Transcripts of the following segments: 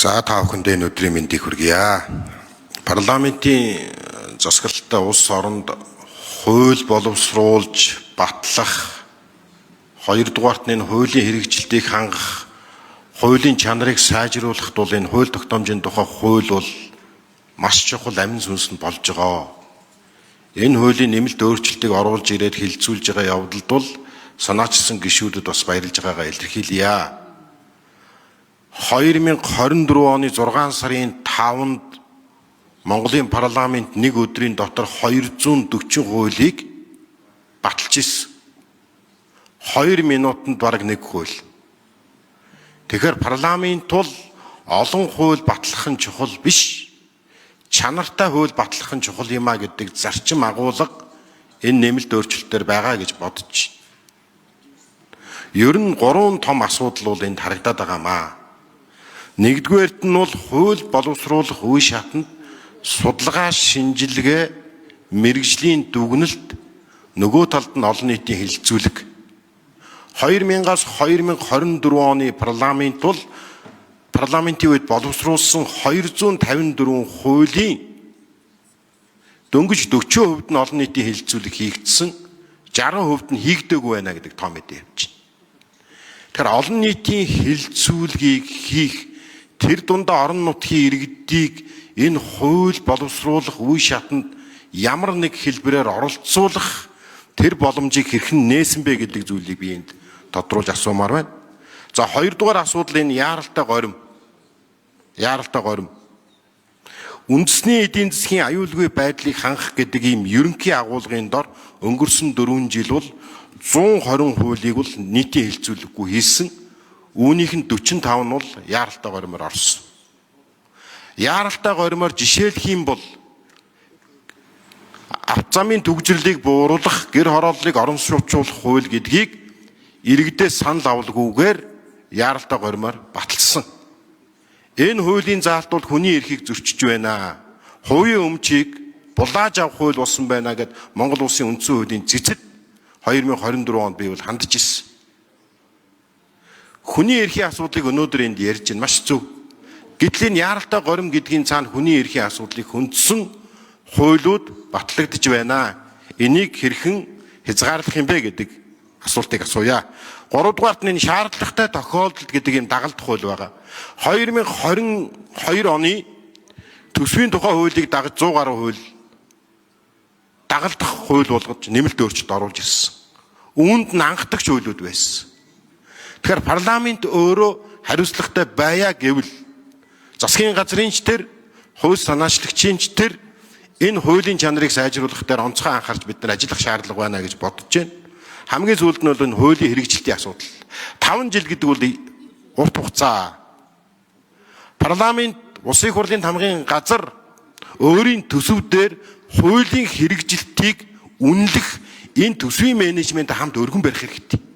За та бүхэндээ өнөөдрийн мэндийг хүргье. Парламентийн засаглалтай улс оронд хууль боловсруулж батлах, хоёрдугаарт нь хуулийн хэрэгжилтийг хангах, хуулийн чанарыг сайжруулах тул энэ хууль тогтоомжийн тухай хууль бол маш чухал амин сүнс нь болж байгаа. Энэ хуулийн нэмэлт өөрчлөлтийг оруулж ирээд хилцүүлж байгаа явдалд бол санаачилсан гишүүдэд бас баярлж байгаагаа илэрхийлье. 2024 оны 6 сарын 5-нд Монголын парламент нэг өдрийн дотор 240 хуулийг баталж ирсэн. 2 минутанд бараг нэг хууль. Тэгэхээр парламент бол олон хууль батлах нь чухал биш, чанартай хууль батлах нь чухал юм а гэдэг зарчим агуулга энэ нэмэлт өөрчлөлтөөр байгаа гэж бодож байна. Ер нь 3 том асуудал бол энд харагдаад байгаамаа. Нэгдүгээрт нь бол хууль боловсруулах үе шатанд судалгаа, шинжилгээ, мэргэжлийн дүгнэлт, нөгөө талд нь олон нийтийн хэлэлцүүлэг. 2000-аас 2024 оны парламент бол парламентийн үед боловсруулсан 254 хуулийн дөнгөж 40% нь олон нийтийн хэлэлцүүлэг хийгдсэн, 60% нь хийгдээгүй байна гэдэг тоо мэдээ явж байна. Тэгэхээр олон нийтийн хэлэлцүүлгийг хийх, тэр дундаа орон нутгийн иргэдийг энэ хууль боловсруулах үе шатанд ямар нэг хэлбэрээр оролцуулах тэр боломжийг хэрхэн нээсэн бэ гэдэг зүйлийг би энд тодруулж асуумаар байна. За хоёрдугаар асуудал энэ яаралтай горим. Үндэсний эдийн засгийн аюулгүй байдлыг хангах гэдэг ийм ерөнхий агуулгын дор өнгөрсөн 4 жил бол 120 хуулийг бол нийтийн хэлэлцүүлэггүй хийсэн. Үүнийх нь 45 нь бол яаралтай горимоор орсон. Яаралтай горимоор жишээлх юм бол ард замын төгжрлийг бууруулах, гэр хорооллыг орон сууцуулах хууль гэдгийг иргэдээс санал авалгүйгээр яаралтай горимоор баталсан. Энэ хуулийн заалт бол хүний эрхийг зөрчиж байна. Хувийн өмчийг булааж авах хууль болсон байна гэд Монгол улсын үндсэн хуулийн цэцэд 2024 онд би бол хандж ирсэн. Хүний эрхийн асуудлыг өнөөдөр энд ярьж байна, маш зөв. Гэтэл энэ яаралтай горим гэдгийн цаана хүний эрхийн асуудлыг хөндсөн хуулиуд батлагдж байна. Энийг хэрхэн хязгаарлах юм бэ гэдэг асуултыг асууя. 3 дугаарт нь шаардлагатай тохиолдолд гэдэг юм дагалдах хууль байгаа. 2022 оны төсвийн тухай хуулийг дагаж 100 гаруй хууль дагалдах хууль болгож нэмэлт өөрчлөлт оруулж ирсэн. Үүнд нь анхдагч хуулиуд байсан. Тэгэхээр парламент өөрөө хариуцлагатай байя гэвэл засгийн газрын ч тэр, хууль санаачлагчийн ч тэр энэ хуулийн чанарыг сайжруулах дээр онцгой анхаарч бид нар ажиллах шаардлага байна гэж бодож байна. Хамгийн сүүлд нь бол энэ хуулийн хэрэгжилтийн асуудал. 5 жил гэдэг бол урт хугацаа. Парламент, улсын хурлын тамгын газар өөрийн төсөвдөр хуулийн хэрэгжилтийг үнэлэх энэ төсвийн менежмент хамт өргөн барих хэрэгтэй.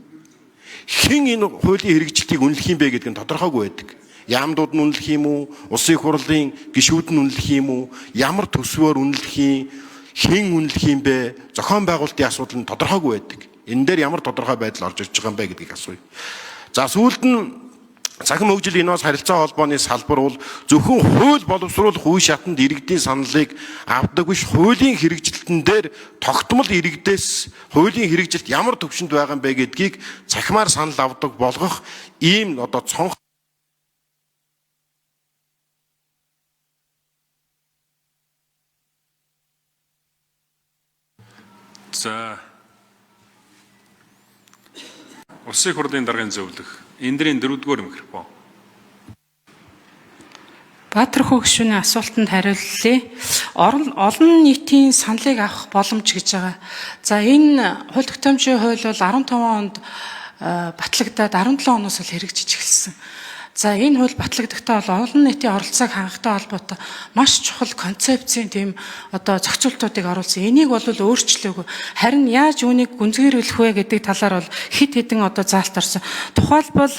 Хэн энэ хуулийн хэрэгжилтийг үнэлэх юм бэ гэдэг нь тодорхойгүй байдаг. Яамдууд нь үнэлэх юм уу? Улсын хурлын гишүүд нь үнэлэх юм уу? Ямар төсвөөр үнэлэх юм? Хэн үнэлэх юм бэ? Зохион байгуулалтын асуудал нь тодорхойгүй байдаг. Энэ дээр ямар тодорхой байдал орж ирж байгаа юм бэ гэдгийг асууя. За сүүлд нь цахим хөгжил инновац харилцаа холбооны салбар бол зөвхөн хууль боловсруулах үе шатанд иргэдийн саналыг авдаг биш, хуулийн хэрэгжилтэн дээр тогтмол иргэдээс хуулийн хэрэгжилт ямар төвшөнд байгаа юм бэ гэдгийг цахимаар санал авдаг болгох ийм одоо цонх. За улсын хурлын даргын зөвлөх Эндрийн 4-р микрофон. Баатар хүү гишүүний асуултанд хариуллаа. Олон нийтийн саналыг авах боломж гэж байгаа. За энэ хууль тогтоомжийн хууль бол 15 онд батлагдаад 17 оноос л хэрэгжиж эхэлсэн. За энэ хууль батлагдахдаа бол олон нийтийн оролцоог хангахтай холбоотой маш чухал концепцийн тийм одоо зохицуултуудыг оруулсан. Энийг бол өөрчлөөгүй. Харин яаж үүнийг гүнзгийрүүлэх вэ гэдэг талаар бол хит хитэн одоо заалт орсон. Тухайлбал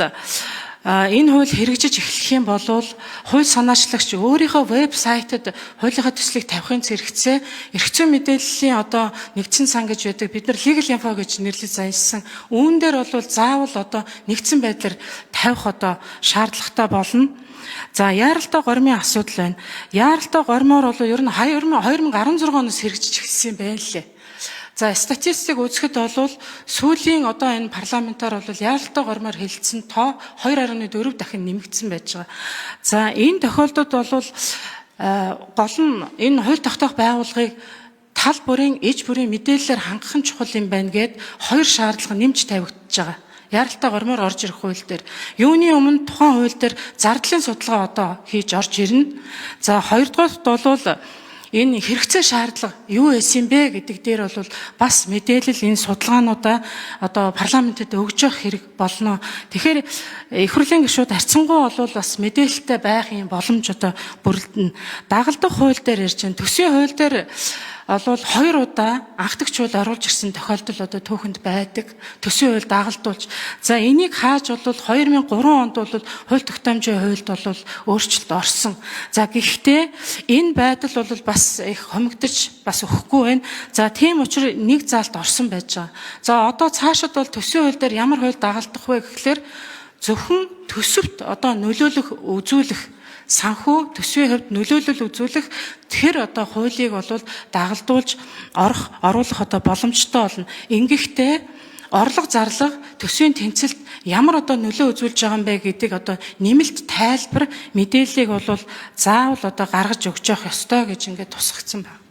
энэ хууль хэрэгжиж эхлэх юм бол хууль санаачлагч өөрийнхөө вебсайтад хуулийнхаа төслийг тавихын зэрэгцээ эрх зүйн мэдээллийн одоо нэгдсэн сан гэж байдаг. Бид нар legal info гэж нэрлэж заялсан. Үүн дээр бол заавал одоо нэгдсэн байдлаар тавих одоо шаардлагатай болно. За яаралтай гормын асуудал байна. Яаралтай гормоор бол ер нь 2016 оноос хэрэгжиж эхэлсэн юм байна лээ. За статистик үзэхэд бол сүүлийн одоо энэ парламентаар бол яаралтай гормоор хилцсэн тоо 2.4 дахин нэмэгдсэн байж байгаа. За энэ тохиолдолд бол гол нь энэ хууль тогтоох байгууллагыг тал бүрийн иж бүрийн мэдээлэлээр хангах нь чухал юм байна гэд хоёр шаардлага нэмж тавигдчихж байгаа. Яаралтай гормоор орж ирэх хууль дээр. Юуны өмнө тухайн хууль дээр зардлын судалгаа одоо хийж орж ирнэ. За хоёрдугаарт бол энэ хэрэгцээ шаардлага юу байсан бэ гэдэг дээр бол бас мэдээлэл энэ судалгаануудаа одоо парламентэд өгж явах хэрэг болно. Тэгэхээр их хурлын гишүүд харьцангуй бол бас мэдээлэлтэй байх юм боломж одоо бүрэлдэнэ. Дагалдах хууль дээр ярьж байна. Төсвийн хууль дээр бол 2 удаа анхдагч хууль оруулж ирсэн тохиолдол одоо түүхэнд байдаг. Төсвийн хууль дагалдуулж. За энийг хааж бол 2003 онд бол хууль тогтоомжийн хуульд бол өөрчлөлт орсон. За гэхдээ энэ байдал бол бас их хомигдож бас өгөхгүй байна. За тийм учраас нэг заалт орсон байж байгаа. За одоо цаашид бол төсвийн хууль дээр ямар хууль дагалдах вэ гэхлээр зөвхөн төсөвт одоо нөлөөлөх үзүүлэх санхүү төсвийн хувьд нөлөөлөл үзүүлэх тэр одоо хуулийг бол дагалдуулж оруулах одоо боломжтой болно. Ингэхдээ орлого зарлага төсвийн тэнцэлд ямар одоо нөлөө үзүүлж байгаа юм бэ гэдэг одоо нэмэлт тайлбар мэдээллийг бол заавал одоо гаргаж өгч явах ёстой гэж ингээд тусгагдсан байна.